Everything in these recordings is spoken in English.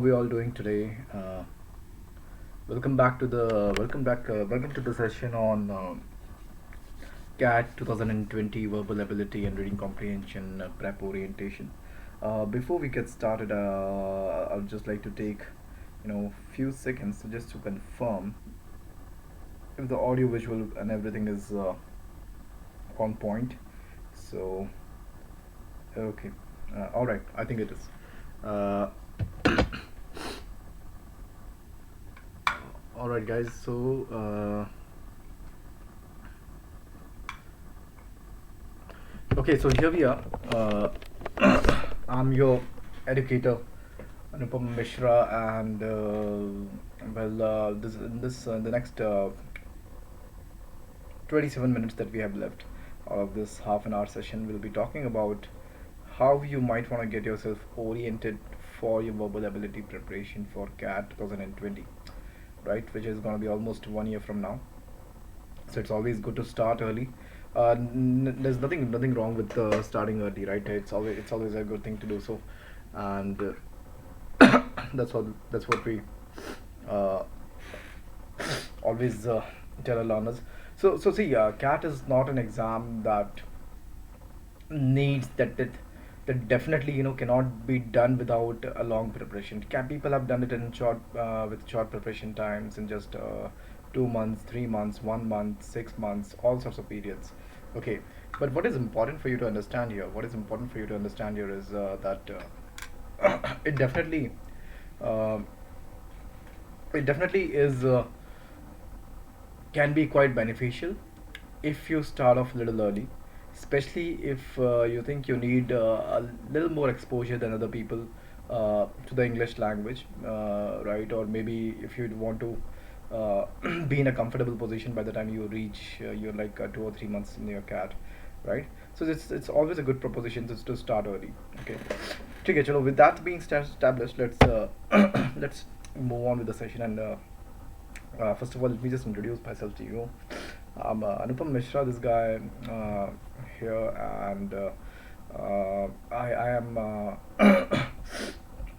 We all doing today? Welcome to the session on CAT 2020 verbal ability and reading comprehension prep orientation. Before we get started, I'd just like to take few seconds just to confirm if the audio, visual, and everything is on point. So okay, all right. I think it is. Uh, all right, guys. Okay, so here we are. I'm your educator, Anupam Mishra, and the next 27 minutes that we have left out of this half an hour session, we'll be talking about how you might want to get yourself oriented for your verbal ability preparation for CAT 2020, right? Which is going to be almost 1 year from now. So it's always good to start early. There's nothing wrong with starting early, right? It's always a good thing to do so, and that's what we uh, always tell our learners. So see, CAT is not an exam that needs that definitely cannot be done without a long preparation. People have done it in short with short preparation times in just 2 months, 3 months, 1 month, 6 months, all sorts of periods. Okay, but what is important for you to understand here? What is important for you to understand here is that it definitely uh, it definitely is can be quite beneficial if you start off a little early, especially if you think you need a little more exposure than other people to the English language, right? Or maybe if you want to be in a comfortable position by the time you reach your 2 or 3 months in your CAT, right? So it's always a good proposition to start early. Okay, okay, chalo. With that being established, let's move on with the session and. First of all, let me just introduce myself to you. I'm Anupam Mishra, this guy here, and I am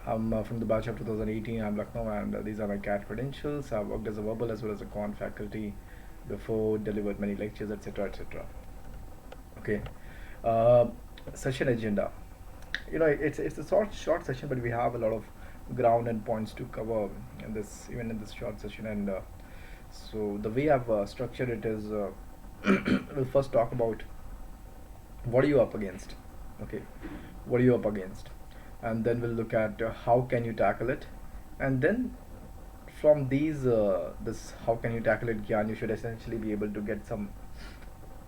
I'm from the batch of 2018. I'm Lucknow, and these are my CAT credentials. I've worked as a verbal as well as a quant faculty before, delivered many lectures, etc., etc. Okay, uh, session agenda. It's a short session, but we have a lot of ground and points to cover in this short session. And so the way I've structured it is we'll first talk about what are you up against. Okay, what are you up against, and then we'll look at how can you tackle it, and then from this how can you tackle it gyan, you should essentially be able to get some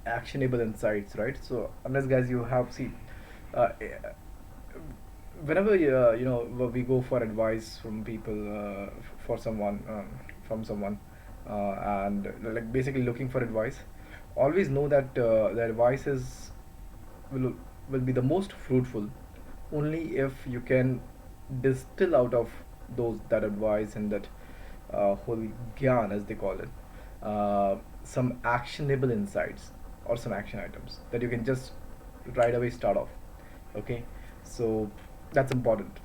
actionable insights, right? So unless, guys, you have see whenever we go for advice from people, for someone from someone, and like basically looking for advice, always know that the advice is will will be the most fruitful only if you can distill out of those that advice and that whole gyan, as they call it, some actionable insights or some action items that you can just right away start off. Okay, so that's important.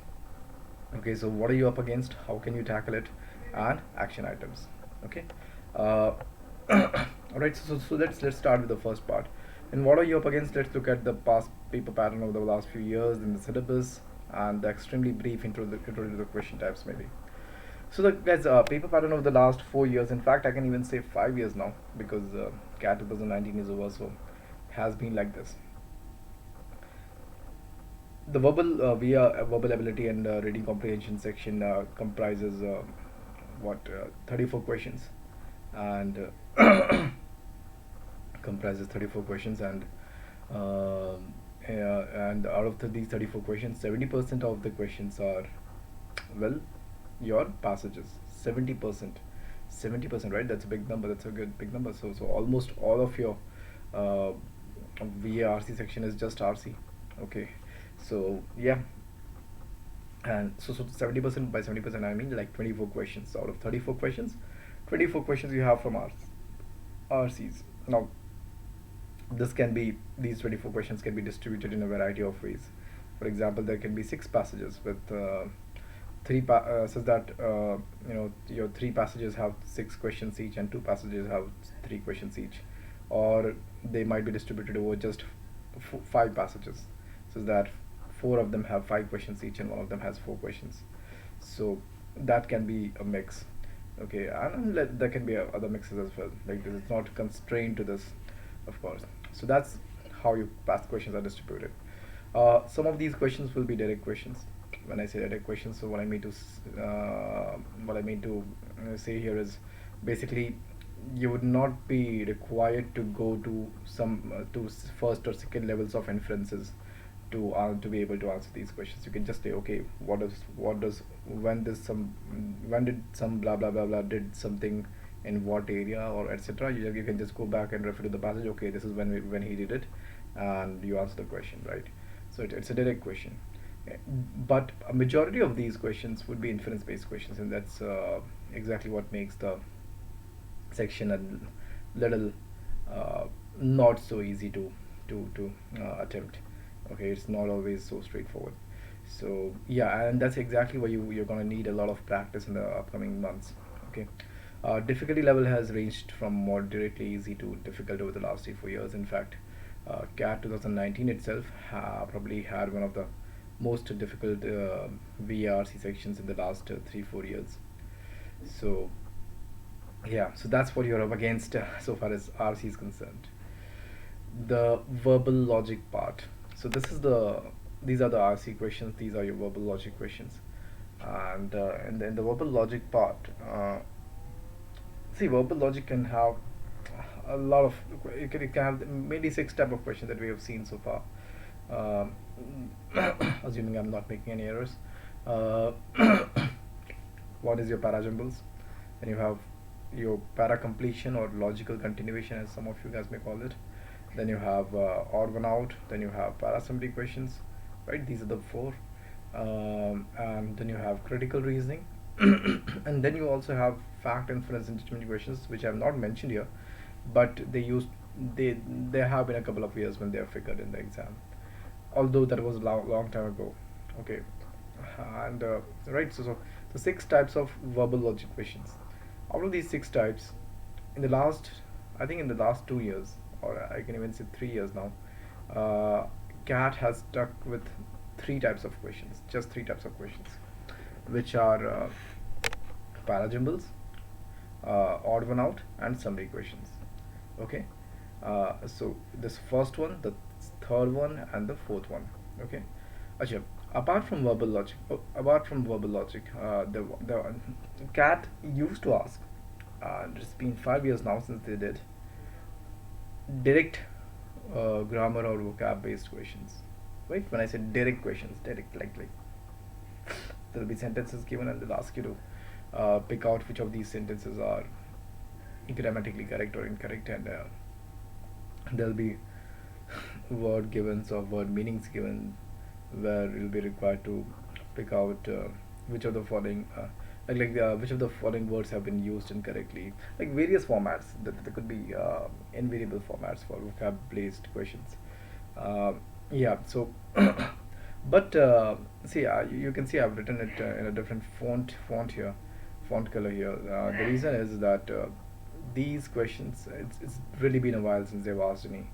Okay, so what are you up against, how can you tackle it, and action items. Okay, uh, all right, so let's start with the first part. And what are you up against? Let's look at the past paper pattern of the last few years in the syllabus and the extremely brief intro to the question types, maybe. So the guys, paper pattern of the last 4 years, in fact I can even say 5 years now, because CAT 2019 is over, so has been like this. The verbal ability and reading comprehension section comprises 34 questions, and comprises 34 questions, and out of these 34 questions, 70% of the questions are, well, your passages. 70%, 70%, right? That's a big number. That's a good big number. So almost all of your uh, VARC section is just RC. Okay, so yeah, and so 70%, by 70% I mean like 24 questions out of 34 questions. 24 questions you have from RCs. Now these 24 questions can be distributed in a variety of ways. For example, there can be 6 passages with says that your three passages have 6 questions each and two passages have 3 questions each, or they might be distributed over just 5 passages, so that 4 of them have 5 questions each and one of them has 4 questions. So that can be a mix. Okay, and there can be other mixes as well. Like this is not constrained to this, of course. So that's how your past questions are distributed. Some of these questions will be direct questions. When I say direct questions, so what I mean to say here is basically you would not be required to go to some first or second levels of inferences to be able to answer these questions. You can just say, okay, when did some blah blah blah blah did something in what area or etc. You can just go back and refer to the passage. Okay, this is when he did it, and you answer the question, right? So it's a direct question. But a majority of these questions would be inference based questions, and that's exactly what makes the section a little not so easy to attempt. Okay, it's not always so straightforward. So yeah, and that's exactly why you're gonna need a lot of practice in the upcoming months. Okay, difficulty level has ranged from moderately easy to difficult over the last 3 4 years. In fact, CAT 2019 itself probably had one of the most difficult VARC sections in the last 3 4 years. So yeah, so that's what you're up against so far as RC is concerned. The verbal logic part. So these are the RC questions. These are your verbal logic questions, and in the verbal logic part, see, verbal logic can have a lot of it can have mainly 6 type of questions that we have seen so far. Um, Assuming I'm not making any errors. Uh, One is your parajumbles, then you have your para completion or logical continuation, as some of you guys may call it. Then you have odd one out. Then you have para summary questions, right? These are the 4. And then you have critical reasoning, and then you also have fact inference and judgment questions, which I have not mentioned here, but they have been a couple of years when they are figured in the exam, although that was a long time ago. Okay, and right, so the 6 types of verbal logic questions. Out of these 6 types, in the last, I think in the last 2 years, or I can even say 3 years now, CAT has stuck with 3 types of questions, just 3 types of questions, which are parajumbles, odd one out, and summary questions. Okay, so this first one, the third one, and the fourth one. Okay, Acha, apart from verbal logic, the CAT used to ask, it's been 5 years now since they did direct grammar or vocab based questions. Right? When I say direct questions, direct like there'll be sentences given and they'll ask you to pick out which of these sentences are grammatically correct or incorrect, and there'll be word givens or word meanings given, where you'll be required to pick out which of the following which of the following words have been used incorrectly, like various formats. There could be invariable formats for vocab based questions. Yeah, so but see, you can see I've written it in a different font here, font color here. The reason is that these questions, it's really been a while since they've asked me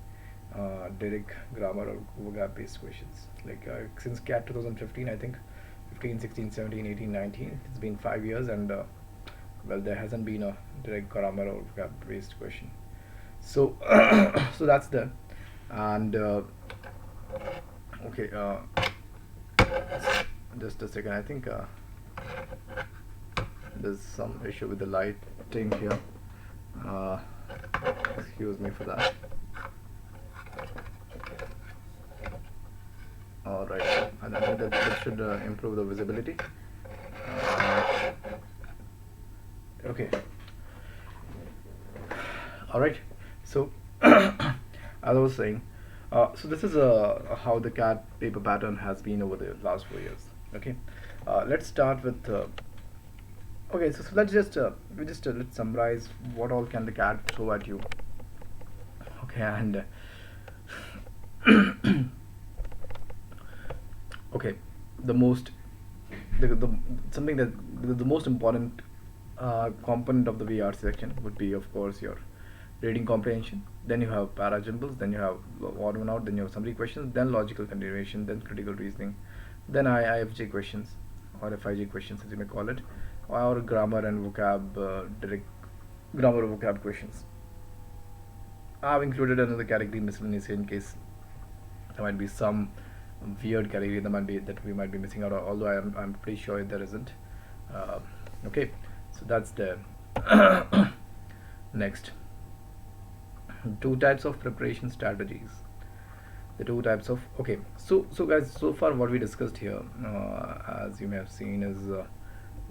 direct grammar or vocab based questions, like since CAT 2015, I think 15 16 17 18 19, it's been 5 years, and well, there hasn't been a direct grammar or vocab based question. So so that's there. And okay, just a second, I think there's some issue with the lighting here. uh, Excuse me for that. All right, and I think that should improve the visibility. uh, okay, all right. So as I was saying, so this is how the CAT paper pattern has been over the last 4 years. Okay, let's start with okay, so let's just let's summarize what all can the CAT throw at you. Okay, and okay, the most the something that the most important component of the VARC section would be, of course, your reading comprehension. Then you have parajumbles, then you have odd one out, then you have summary questions, then logical continuation, then critical reasoning, then IFJ questions, or FIJ questions as you may call it, or grammar and vocab, direct grammar or vocab questions. I've included another category, miscellaneous, in case there might be some weird category that we might be missing out, although I'm pretty sure there isn't. uh, okay, so that's the next. Two types of preparation strategies. The two types of, okay, so guys, so far what we discussed here, as you may have seen, is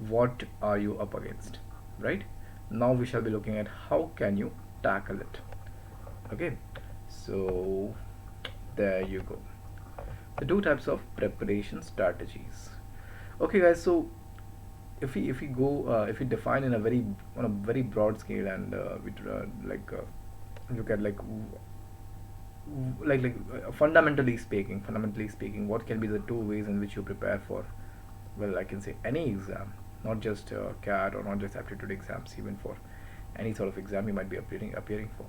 what are you up against, right? Now we shall be looking at how can you tackle it. Okay, so there you go, the two types of preparation strategies. Okay guys, so if we go, if we define in a very, on a very broad scale, and we look at fundamentally speaking, what can be the two ways in which you prepare for, well, I can say any exam, not just CAT, or not just aptitude exams, even for any sort of exam you might be appearing for.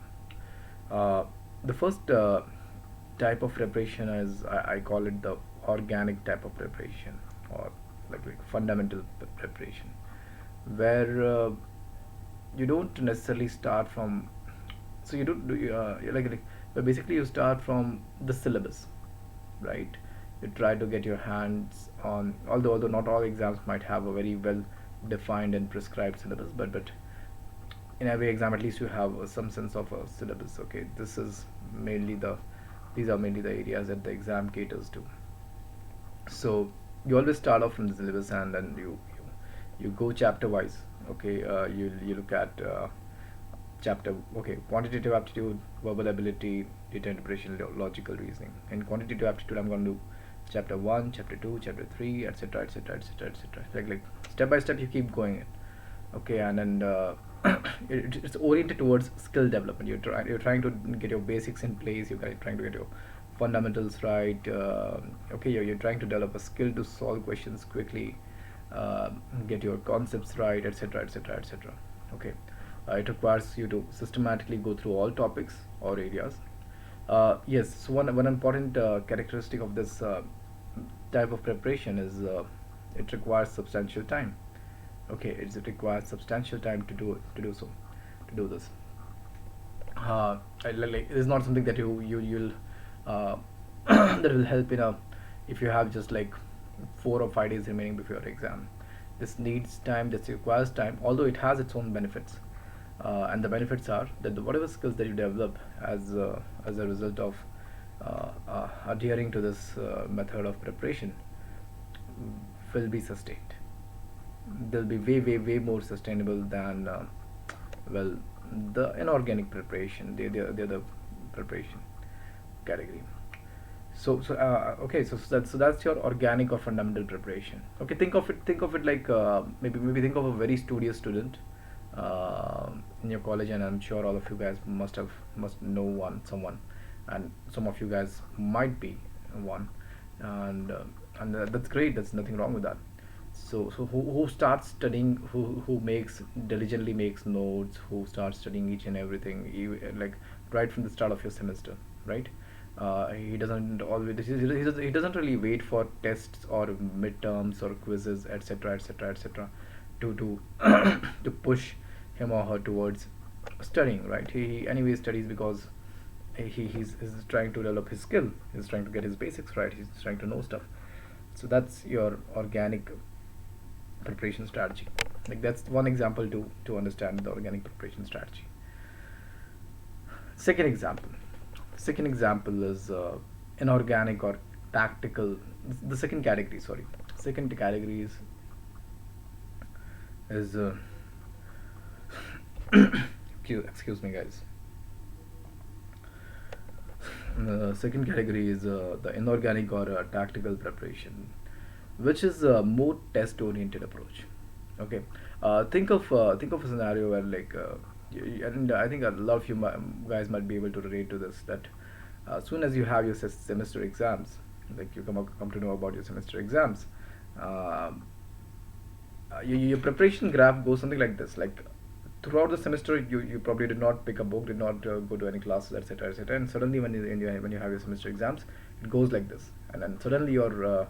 The first type of preparation is, I call it the organic type of preparation, or like fundamental preparation, where you don't necessarily start from, so you don't do but basically you start from the syllabus, right? You try to get your hands on, although not all exams might have a very well defined and prescribed syllabus, but in every exam at least you have some sense of a syllabus. Okay, this is mainly the, these are mainly the areas that the exam caters to. So you always start off from the syllabus, and then you go chapter wise. Okay, you look at chapter, okay, quantitative aptitude, verbal ability, data interpretation, logical reasoning. In quantitative aptitude, I'm going to do chapter 1, chapter 2, chapter 3, etc, etc, etc, etc, like step by step you keep going in. Okay, and then it's oriented towards skill development. You're trying to get your basics in place, you're trying to get your fundamentals right. Okay, you're trying to develop a skill to solve questions quickly, get your concepts right, etc, etc, etc. Okay, it requires you to systematically go through all topics or areas. Yes, so one important characteristic of this type of preparation is, it requires substantial time. Okay, it requires substantial time to do this. Like, it is not something that you'll that will help in a, if you have just like 4 or 5 days remaining before your exam. This needs time, this requires time, although it has its own benefits. And the benefits are that whatever skills that you develop as a result of adhering to this method of preparation will be sustained. They'll be way more sustainable than well, the inorganic preparation, the other preparation category. Okay, so that's your organic or fundamental preparation. Okay, think of it like, maybe think of a very studious student in your college, and I'm sure all of you guys must know someone, and some of you guys might be one, and that's great. That's nothing wrong with that. So who starts studying, who makes diligently makes notes, who starts studying each and everything, like right from the start of your semester, right? He doesn't always, he doesn't really wait for tests or midterms or quizzes, etc, etc, etc, to to push him or her towards studying, right? He anyway studies because he's trying to develop his skill, he's trying to get his basics right, he's trying to know stuff. So that's your organic preparation strategy. Like, that's one example to understand the organic preparation strategy. Second example is inorganic or tactical. The second category, sorry, second category is excuse me guys. The second category is the inorganic or tactical preparation, which is a more test oriented approach. Okay, think of a scenario where, like, and I think a lot of you guys might be able to relate to this, that as soon as you have your semester exams, like you come to know about your semester exams, your preparation graph goes something like this. Like throughout the semester, you probably did not pick a book, did not go to any classes, etc., etc. And suddenly, when you have your semester exams, it goes like this. And then suddenly you're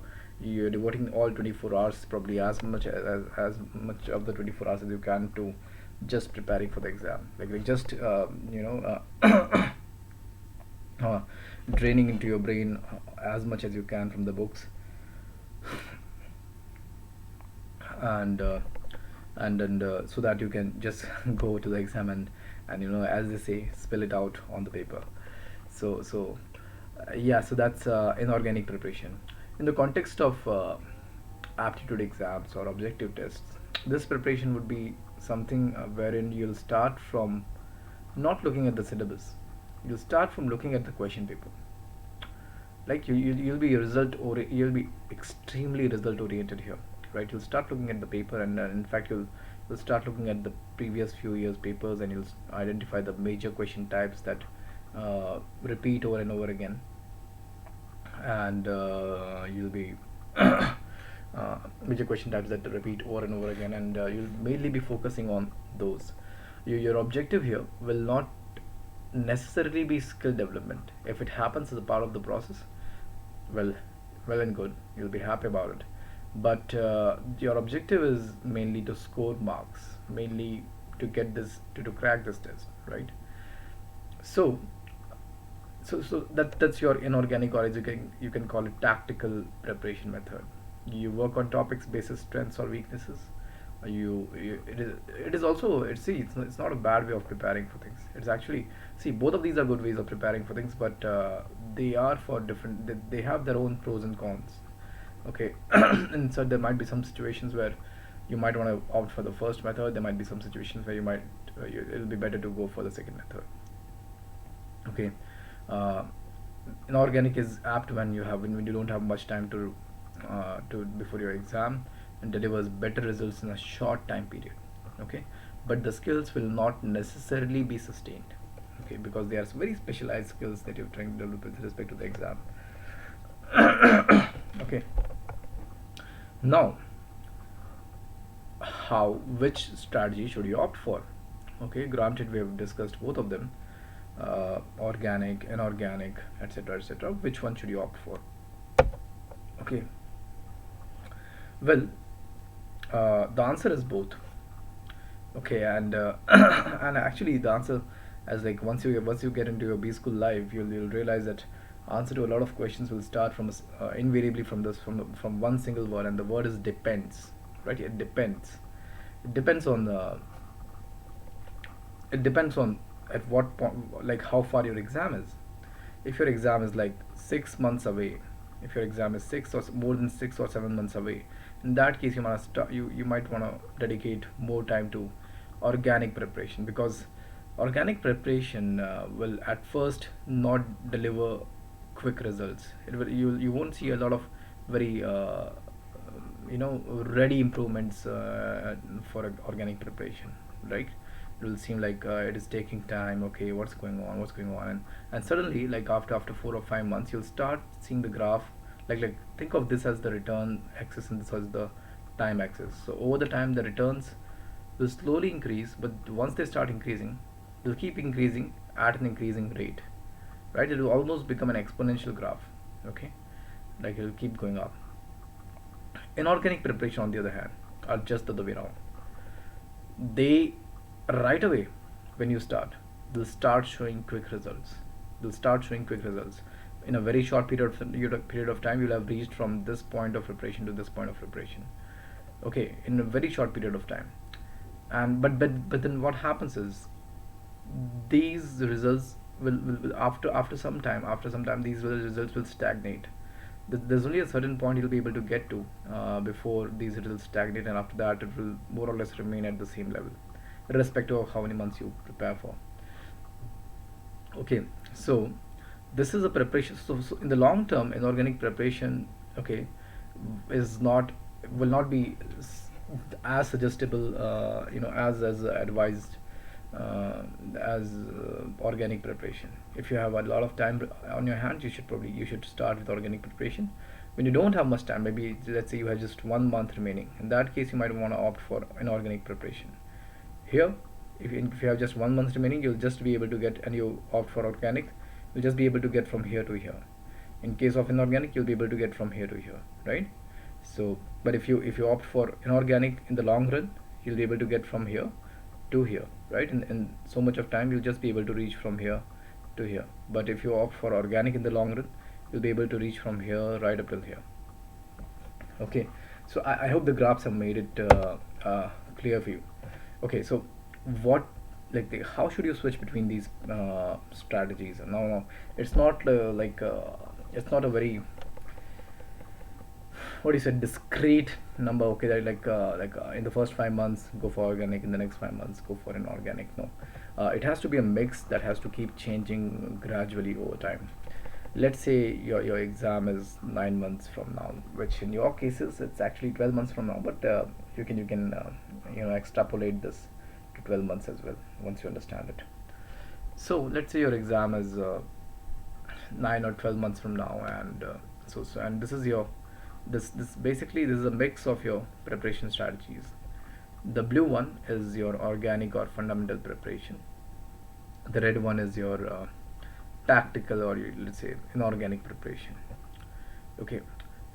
devoting all 24 hours, probably as much of the 24 hours as you can, to just preparing for the exam. Like just uh, draining into your brain as much as you can from the books, and so that you can just go to the exam, and as they say, spill it out on the paper. Yeah, so that's inorganic preparation. In the context of aptitude exams or objective tests, this preparation would be something wherein you'll start from not looking at the syllabus. You'll start from looking at the question paper. Like you'll be you'll be extremely result oriented here, right? You'll start looking at the paper, and in fact you'll start looking at the previous few years papers, and you'll identify the major question types that repeat over and over again. And you'll be major question types that repeat over and over again, and you'll mainly be focusing on those. Your objective here will not necessarily be skill development. If it happens as a part of the process, well, well and good, you'll be happy about it. But your objective is mainly to score marks, mainly to get this to crack this test, right? So that's your inorganic, or as you can call it, tactical preparation method. You work on topics basis strengths or weaknesses. It is also, it's not a bad way of preparing for things. It's actually, see, both of these are good ways of preparing for things, but they are for different, they have their own pros and cons. Okay. And so there might be some situations where you might want to opt for the first method. There might be some situations where you might it'll be better to go for the second method. Okay. uh, Inorganic is apt when you don't have much time to before your exam, and delivers better results in a short time period. Okay. But the skills will not necessarily be sustained. Okay, because they are very specialized skills that you're trying to develop with respect to the exam. Okay. Now, which strategy should you opt for? Okay, granted we have discussed both of them, organic, inorganic, etc., etc. Which one should you opt for? Okay. Well, the answer is both. Okay, and and actually the answer, as like once you get into your B school life, you'll realize that answer to a lot of questions will start from invariably from one single word, and the word is depends, right? It depends. It depends on at what point, like how far your exam is. If your exam is like 6 months away, if your exam is more than 6 or 7 months away, in that case you might want to dedicate more time to organic preparation, because organic preparation will at first not deliver quick results. You won't see a lot of very ready improvements for organic preparation, right? It will seem like it is taking time. Okay, what's going on, and suddenly, like after 4 or 5 months, you'll start seeing the graph. Like think of this as the return axis, and this as the time axis. So over the time, the returns will slowly increase, but once they start increasing, they'll keep increasing at an increasing rate, right? It will almost become an exponential graph. Okay, like it will keep going up. Inorganic preparation, on the other hand, are just the other way around. They, right away, when you start, they'll start showing quick results. In a very short period of time. You'll have reached from this point of preparation to this point of preparation. Okay, in a very short period of time. And but then what happens is, these results will after some time these results will stagnate. There's only a certain point you'll be able to get to before these results stagnate, and after that it will more or less remain at the same level, irrespective of how many months you prepare for. Okay, so this is a preparation. So in the long term, inorganic preparation, okay, is not will not be as suggestible, as advised as organic preparation. If you have a lot of time on your hands, you should start with organic preparation. When you don't have much time, maybe let's say you have just 1 month remaining, in that case you might want to opt for inorganic preparation. Here, if you have just 1 month remaining, you'll just be able to get, and you opt for organic, you'll just be able to get from here to here. In case of inorganic, you'll be able to get from here to here, right? So, but if you opt for inorganic, in the long run, you'll be able to get from here to here, right? In so much of time, you'll just be able to reach from here to here. But if you opt for organic in the long run, you'll be able to reach from here right up till here. Okay, so I hope the graphs have made it clear for you. Okay, so what, like how should you switch between these strategies? No, it's not it's not a very, what do you say, discrete number. Okay, that in the first 5 months go for organic, in the next 5 months go for inorganic. No, it has to be a mix that has to keep changing gradually over time. Let's say your exam is 9 months from now, which in your cases it's actually 12 months from now, but you can extrapolate this to 12 months as well once you understand it. So let's say your exam is 9 or 12 months from now, and and this is your, this basically this is a mix of your preparation strategies. The blue one is your organic or fundamental preparation. The red one is your tactical, or let's say inorganic preparation. Okay,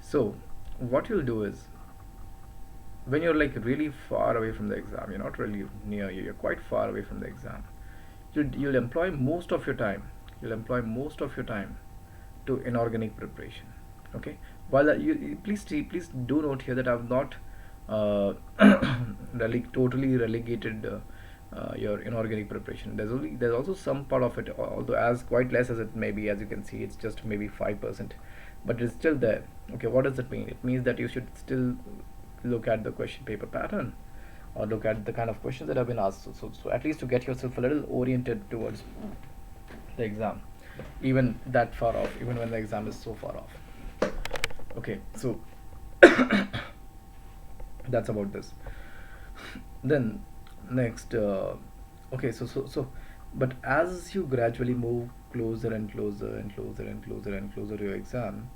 so what you'll do is, when you're like really far away from the exam, you're not really near, you're quite far away from the exam, you'll employ most of your time, to inorganic preparation. Okay, while please do note here that I've not totally relegated your inorganic preparation. There's also some part of it, although as quite less as it may be. As you can see, it's just maybe 5%, but it's still there. Okay, what does it mean? It means that you should still look at the question paper pattern, or look at the kind of questions that have been asked, so at least to get yourself a little oriented towards the exam, even that far off, even when the exam is so far off. Okay, so that's about this. Then next, okay, so but as you gradually move closer and closer and closer and closer and closer to your exam,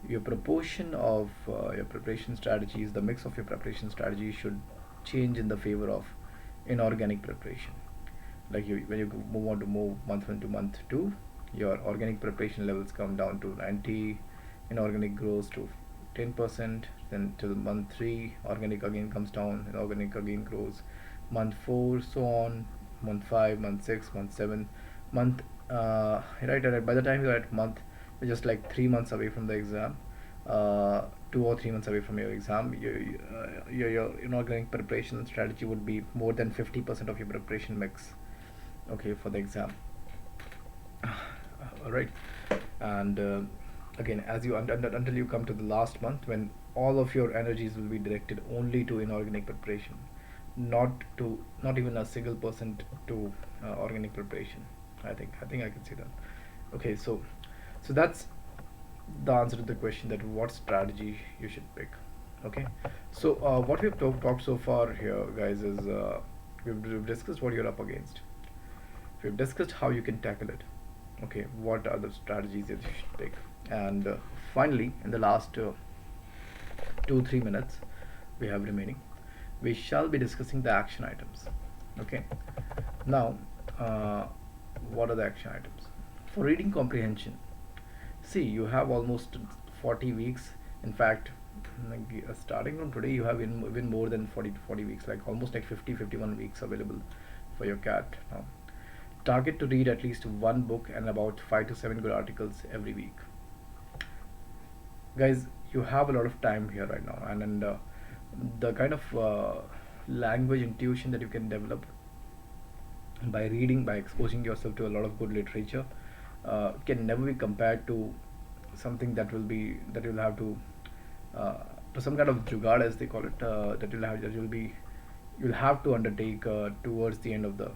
your proportion of your preparation strategies, the mix of your preparation strategies should change in the favor of inorganic preparation. Like when you want to move month 1 to month 2, your organic preparation levels come down to 90, inorganic grows to 10%, then till month 3 organic again comes down, inorganic again grows, month 4 so on, month 5, month 6, month 7, month right, by the time you're at month, you're just like 3 months away from the exam, 2 or 3 months away from your exam, your inorganic preparation strategy would be more than 50% of your preparation mix, okay, for the exam. All right, and again, as you until you come to the last month, when all of your energies will be directed only to inorganic preparation, not even a single percent to organic preparation. I think I can see that. Okay, so that's the answer to the question, that what strategy you should pick. Okay, so what we've talked so far here, guys, is we've discussed what you're up against. We've discussed how you can tackle it. Okay, what are the strategies that you should take, and finally, in the last 2-3 minutes we have remaining, we shall be discussing the action items. Okay, now what are the action items for reading comprehension? See, you have almost 40 weeks. In fact, like, starting from today, you have even more than 40 weeks, like almost like 51 weeks available for your CAT now. Target to read at least one book and about 5 to 7 good articles every week. Guys, you have a lot of time here right now, and the kind of language intuition that you can develop by reading, by exposing yourself to a lot of good literature, can never be compared to something that you'll have to some kind of jugaad, as they call it, you'll have to undertake towards the end of the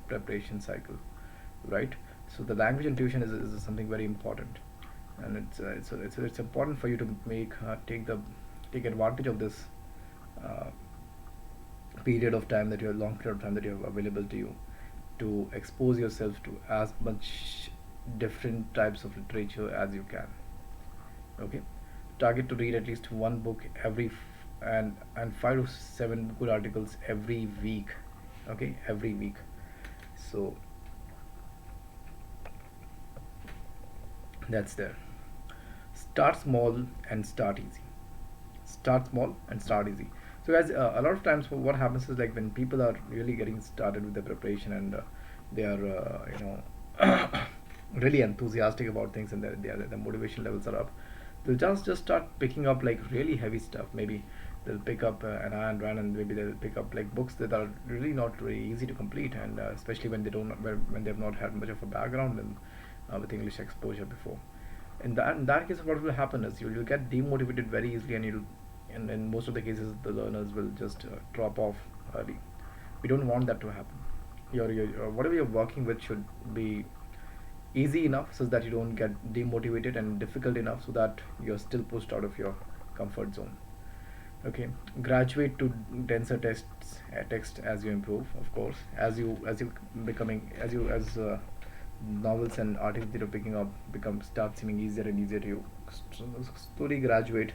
preparation cycle, right? So the language intuition is something very important, and it's important for you to take advantage of this long period of time that you have available to you, to expose yourself to as much different types of literature as you can. Okay, target to read at least one book and 5 to 7 good articles every week. Okay, every week. So that's there. Start small and start easy. Start small and start easy. So guys, a lot of times what happens is, like, when people are really getting started with their preparation, and they are really enthusiastic about things, and their motivation levels are up, they'll just start picking up like really heavy stuff. Maybe they'll pick up an Ayn Rand, and maybe they'll pick up like books that are really not really easy to complete, and especially when when they've not had much of a background with English exposure before. In that case, what will happen is you'll get demotivated very easily, and and in most of the cases, the learners will just drop off early. We don't want that to happen. Your whatever you're working with should be easy enough so that you don't get demotivated, and difficult enough so that you're still pushed out of your comfort zone. Okay, graduate to denser text as you improve, of course, as novels and articles that you're picking up become start seeming easier and easier to you. Slowly graduate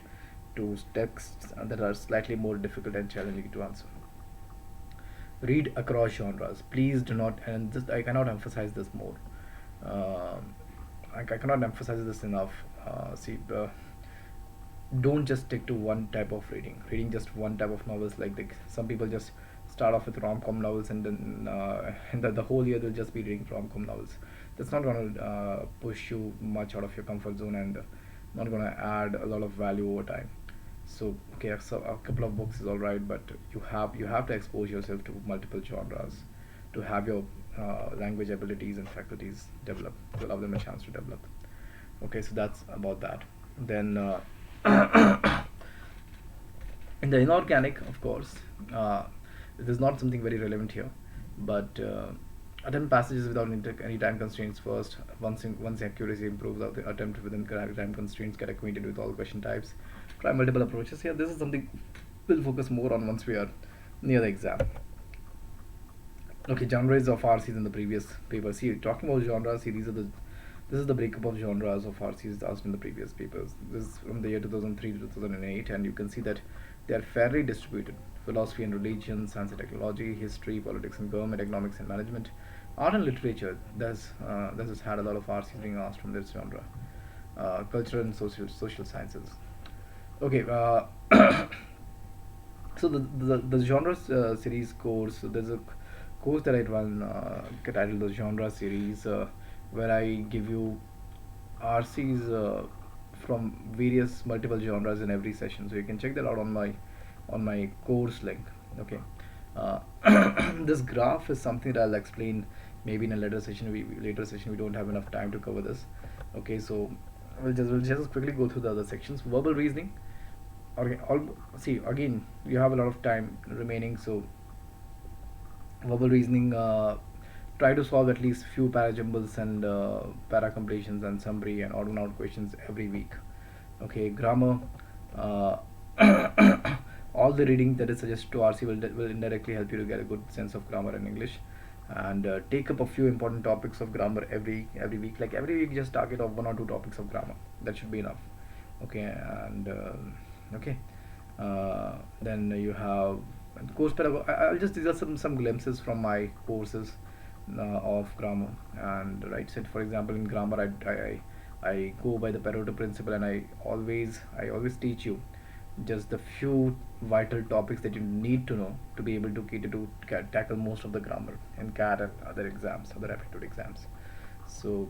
to texts that are slightly more difficult and challenging to answer. Read across genres, please do not, and this, I cannot emphasize this more. I cannot emphasize this enough. See, don't just stick to one type of reading just one type of novels. Like, some people just start off with rom-com novels, and then and the whole year they'll just be reading rom-com novels. That's not going to push you much out of your comfort zone, and not going to add a lot of value over time. So okay, so a couple of books is all right, but you have to expose yourself to multiple genres to have your language abilities and faculties develop, to allow them a chance to develop. Okay, so that's about that. Then in the inorganic, of course, it is not something very relevant here, but attempt passages without any time constraints first. Once accuracy improves, attempt within time constraints, get acquainted with all question types, try multiple approaches. Here, this is something we'll focus more on once we are near the exam. Okay, genres of RCs in the previous paper. See, talking about genres, see, this is the breakup of genres of RCs asked in the previous papers. This is from the year 2003 to 2008, and you can see that they are fairly distributed. Philosophy and religion, science and technology, history, politics and government, economics and management, art and literature. This has had a lot of RCs being asked from this genre. Cultural and social sciences. Okay, so the genres series course. So there's a course that I run titled the genre series, where I give you RCs from various multiple genres in every session. So you can check that out on my course link. Okay, uh, this graph is something that I'll explain maybe in a later session. We don't have enough time to cover this. Okay, so we'll just quickly go through the other sections. Verbal reasoning. Okay, see, again, you have a lot of time remaining, so verbal reasoning, try to solve at least few parajumbles and para completions and summary and odd and out questions every week. Okay, grammar, uh, all the reading that is suggested to RC will indirectly help you to get a good sense of grammar and English, and take up a few important topics of grammar every week. Like, every week, just target of 1 or 2 topics of grammar. That should be enough. Okay, and okay, then you have course pedagogy. I'll just, these are some glimpses from my courses of grammar. And right, so for example, in grammar, I go by the Pareto Principle, and I always teach you just the few vital topics that you need to know to be able to cater to tackle most of the grammar in CAT and other exams, other aptitude exams. So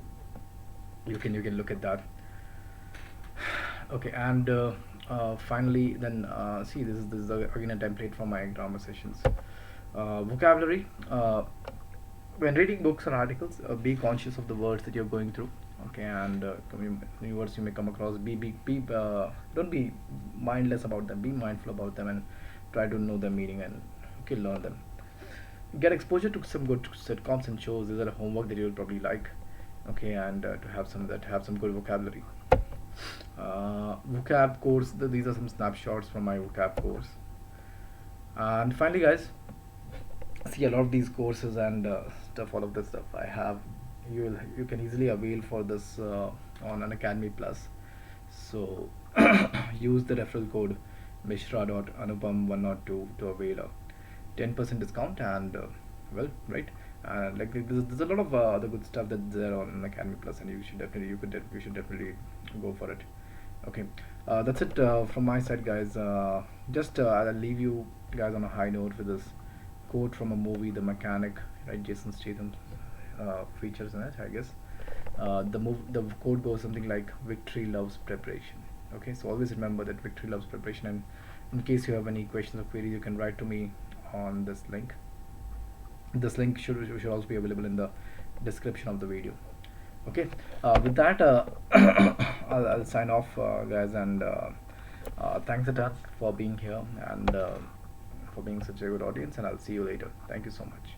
you can look at that. Okay, and finally, then see, this is again a template from my grammar sessions. Vocabulary. When reading books or articles, be conscious of the words that you're going through. Okay, and new words you may come across. Don't be mindless about them. Be mindful about them, and try to know their meaning, and okay, learn them. Get exposure to some good sitcoms and shows. These are a homework that you'll probably like. Okay, and to have some good vocabulary. Vocab course. These are some snapshots from my vocab course. And finally, guys, see, a lot of these courses and stuff, all of this stuff I have, you can easily avail for this on Unacademy Plus. So use the referral code mishra.anupam102 to avail a 10% discount. And well, right, like there's a lot of other good stuff that's there on Academy Plus, and you should definitely go for it. Okay, that's it from my side, guys. Just I'll leave you guys on a high note with this quote from a movie, The Mechanic, right? Jason Statham features in it, I guess. The quote goes something like, "Victory loves preparation." Okay, so always remember that victory loves preparation. And in case you have any questions or queries, you can write to me on this link. This link should also be available in the description of the video. Okay, with that, I'll sign off, guys, and thanks a ton for being here, and for being such a good audience, and I'll see you later. Thank you so much.